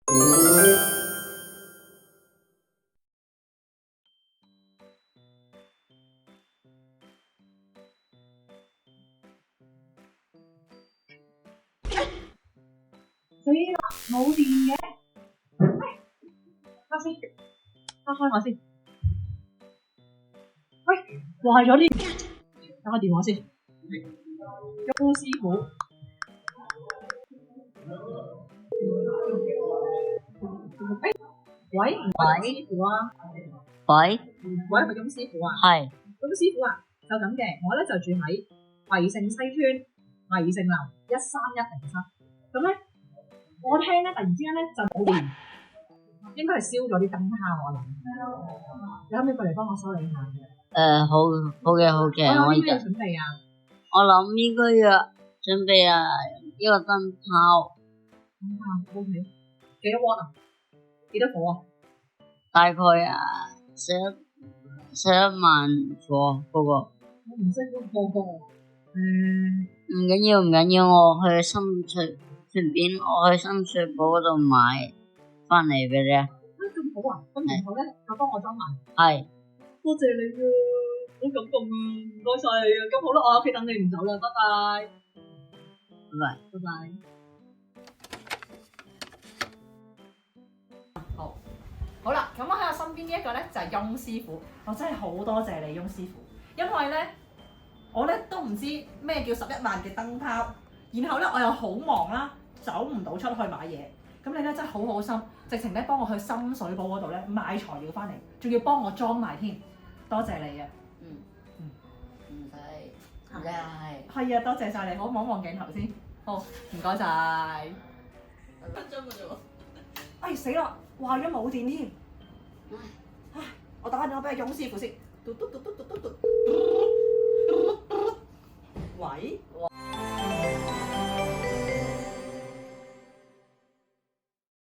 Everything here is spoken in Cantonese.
死啦，冇電嘅，等先，開我先。喂，壞咗啲，打個電話先。翁師傅，喂，師傅啊，喂，喂，係翁師傅啊，係翁師傅啊，就咁嘅，我咧就住喺惠盛西村惠盛樓13103，咁咧我聽咧突然之間咧就冇電，應該係燒咗啲燈泡我諗，你可唔可以過嚟幫我修理下？好嘅，我有啲咩要準備啊？我諗應該要準備一個燈泡，O K，幾多瓦啊？幾多火啊？大概11萬火嗰個。我唔識嗰個，唔緊要，我去深水埗嗰度買翻嚟俾你啊。咁好啊！咁然後咧，就幫我裝埋。係，多謝你啊，好感動啊！唔該晒你啊！咁好啦，我喺屋企等你唔走啦，拜拜。拜拜。拜拜。好啦，咁我喺我身邊呢一個咧就係翁師傅，我真係好多謝你翁師傅，因為咧我咧都唔知咩叫11萬嘅燈泡，然後咧我又好忙啦，走唔到出去買嘢，咁你咧真係好好心，直情咧幫我去深水埗嗰度咧買材料翻嚟，仲要幫我裝埋添，多謝你啊！唔使，係。係啊，多謝晒你，好望一望鏡頭先，好唔該晒。1分鐘嘅啫喎。哎死啦，壞咗冇電添。唉，我打電話俾阿翁師傅先。喂。